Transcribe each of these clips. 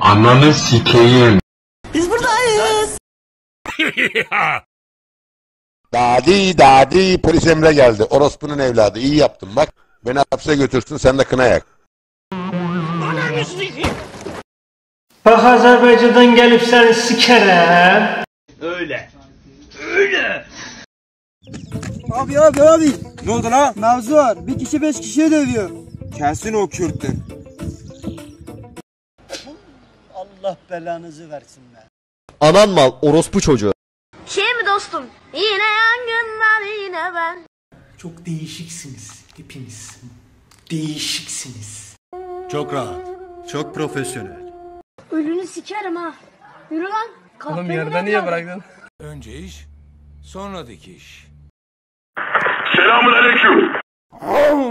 Ananı sikeyim. Biz buradayız. Dadi polis Emre geldi. Orospunun evladı. İyi yaptın bak. Beni hapse götürsün, sen de kına yak. Bak Azerbaycan'dan gelip seni sikerem. Öyle. Abi. Ne oldu lan? Mevzu var. Bir kişi 5 kişiye dövüyor. Kesin o Kürt'tür. Allah belanızı versin be. Anan mal orospu çocuğu. Şey mi dostum? Yine yangınlar yine ben. Çok değişiksiniz hepiniz. Değişiksiniz. Çok rahat. Çok profesyonel. Ölünü sikerim ha. Yürü lan. Oğlum yarıda niye bıraktın? Önce iş, sonra dikiş. Selamünaleyküm.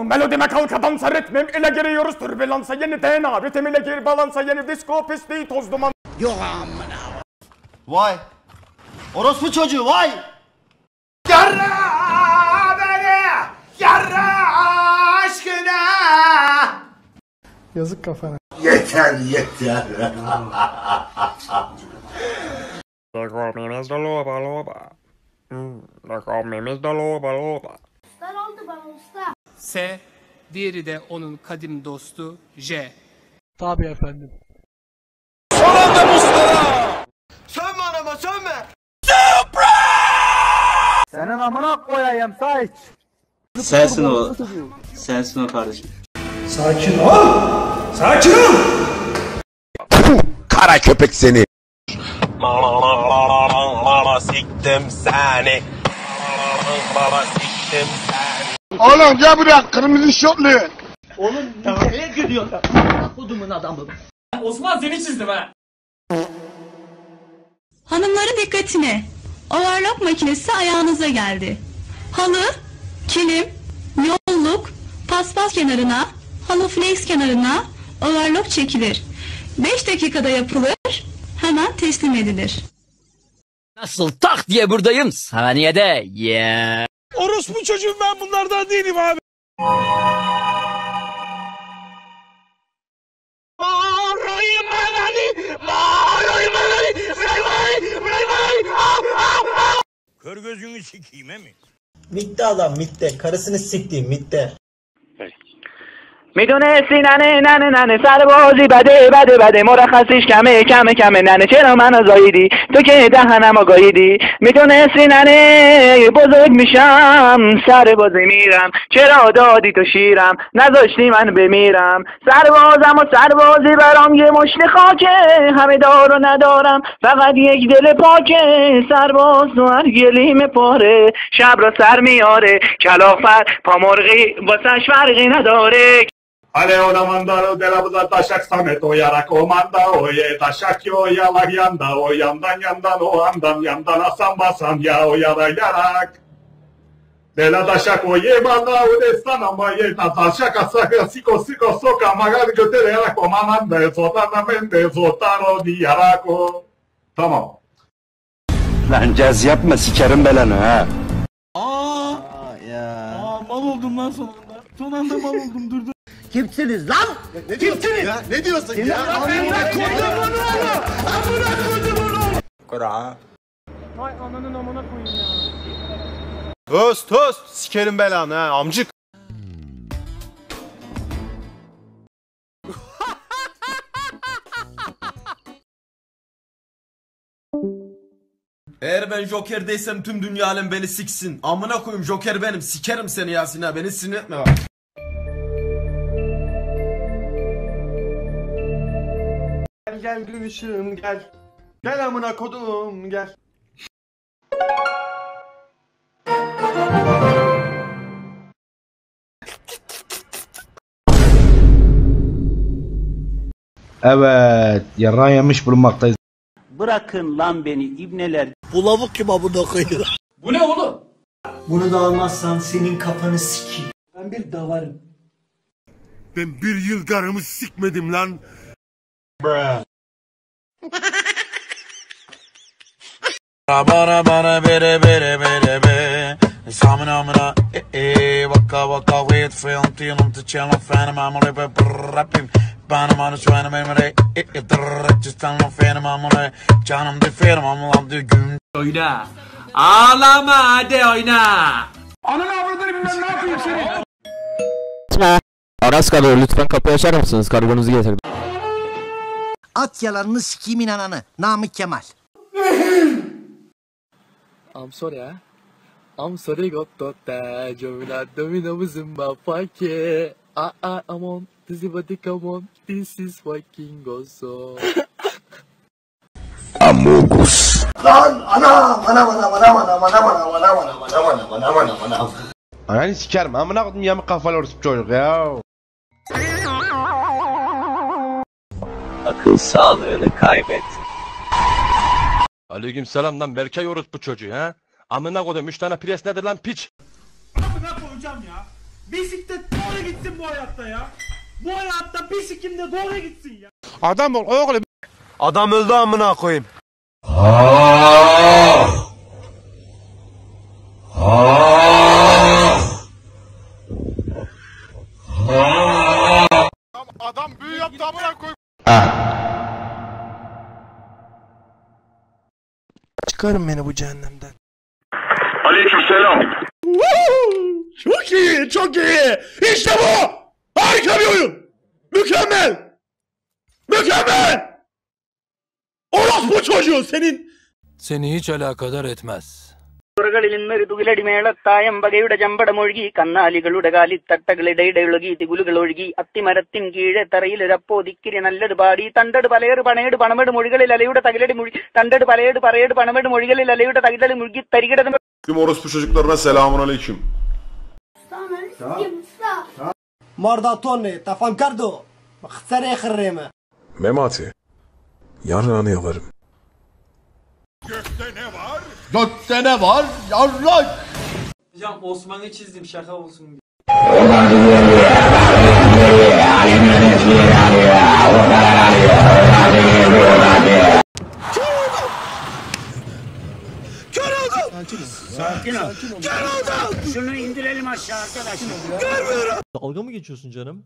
Melodime kalk adam sarretmem ile giriyoruz türbülansa yeni DNA ritim ile gir balansa yeni disco pisliği toz duman. Yok amına. Vay. Orospu çocuğu vay. Yarra beni yarra aşkına. Yazık kafana. Yeter. Usta oldu bana usta. S, diğeri de onun kadim dostu J. Tabii efendim. Sönme anama sönme. Senin amına koyayım Sait. Sensin o kardeşim. Sakin ol. Kara köpek seni. Siktim seni. Siktim seni. Oğlum gel buraya, kırmızı şortlu. Oğlum nereye gidiyorsun? Kodumun adamı. Osman seni çizdim ha. Hanımların dikkatine. Overlock makinesi ayağınıza geldi. Halı, kilim, yolluk, paspas kenarına, halı flex kenarına overlock çekilir. 5 dakikada yapılır, hemen teslim edilir. Nasıl tak diye buradayım? Saniyede. Yeah. Orospu çocuğum ben bunlardan değilim abi. Kör gözünü sikeyim mi? Mitte adam mitte. Karısını siktiğim mitte. میدونستی ننه سربازی بده مرخصیش کمه ننه چرا منو زاییدی تو که دهنمو گاییدی میدونستی ننه بزرگ میشم سربازی میرم چرا دادی تو شیرم نذاشتی من بمیرم سربازم و سربازی برام یه مشت خاکه همه دار و ندارم فقط یک دل پاکه سرباز تو هر گلیم پاره شب را سر میاره کلافر پامرغی واسش فرقی نداره Aleona mandaro de la buda taşak samet o yara komanda o ye taşak yo yalak yanda o yandan o yandan asan basan ya o yara yarak. De la taşak o ye banda o destan ama ye taşak asaka siko soka magal götere yara komanda sotanamente sotaro di yarako. Tamam. Lan caz yapma, sikerim belanı ha. Mal oldum lan sonunda. Son anda mal oldum dur. Kimsiniz lan? Kimsiniz? Ya, ne diyorsun ya? Amına koydum onu. Amına koydum onu. Kura. Vay ananın amına koyayım ya. Tost sikerim belanı ha amcık. Eğer ben Joker değilsem tüm dünya alem beni siksin. Amına koyayım Joker benim. Sikerim seni Yasin ha. Beni sinir etme bak. Gel gülüşüm gel. Gel amına kodum gel. Evet, yarrağı yemiş bulunmaktayız. Bırakın lan beni ibneler. Bu lavuk kim amına koyuyor? Bu ne oğlum? Bunu da almazsan senin kafanı sikeyim. Ben bir davarım. Ben bir yıl karımı sikmedim lan. Bana bere samına vaka wait film tiyonum tıçalım fenim amore rappim Benim anı şu an benim de cistan fenim amına canım de fenim amına de gün. Oyna. Ağlama hadi oyna. Ananı avradını bilmem ne yapayım seni. Aras kalıyor, lütfen kapıyı açar mısınız? Kargonuzu getirdim. At yalanını sikimin ananı. Namık Kemal. I'm sorry ha. I'm sorry got that Jovina domino zumba fake. I'm on. This is what they come on. This is fucking awesome. Amogus. Lan anam. Ananı sikerim. Amına koydum yamuk kafalı orospu çocuk ya. Akıl sağlığını kaybet. Aleykümselam lan Berkay orospu çocuğu ha. Amına koydum 3 tane pres nedir lan piç? Amına koyacağım ya. Bisiklet doğru gitsin bu hayatta ya. Bu hayatta bisiklet de doğru gitsin ya. Adam ol oğlum. Adam öldü amına koyayım. Adam büyü yaptı amına koyayım. Çıkarın beni bu cehennemden. Aleykümselam. Çok iyi, çok iyi. İşte bu. Harika bir oyun. Mükemmel. Mükemmel. Orospu çocuğu senin. Seni hiç alakadar etmez. ുകളിൽ നിന്നൊരു തുകിലടി മേളത്തായം വകയുടെ ചമ്പടമൊഴുകി കന്നാലികളുടെ കാലിത്തട്ടകളിടയിടയൊഴുകി തികുലുകൾ ഒഴുകി അത്തിമരത്തിൻ കീഴെ തറയിലൊരപ്പോ ദിക്കിരി നല്ലത് പാടി തണ്ടട് പലയേട് പണയേട് പണമെട് മൊഴികളിൽ അലയുടെ തകിലടി മുഴുകി തണ്ടട് പലയേട് പറയേട് പണമെട് മൊഴികളിൽ അലയുടെ തകിലടി മുഴുകി തരികിട Tüm orospu çocuklarına selamun aleyküm. Mordatone, tafankardo. Khsare khirreme. Memati. Yarrağını yalarım. Gökte ne var? Yarrak. Hocam Osman'ı çizdim şaka olsun diye. Sakin ol. Kör oldum. Şunu indirelim aşağı arkadaşlar. Görmüyorum. Dalga mı geçiyorsun canım?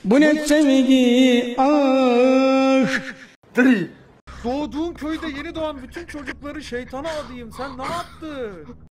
Bu ne sevgi aşk. Doğduğun köyde yeni doğan bütün çocukları şeytana adayım. Sen ne yaptın?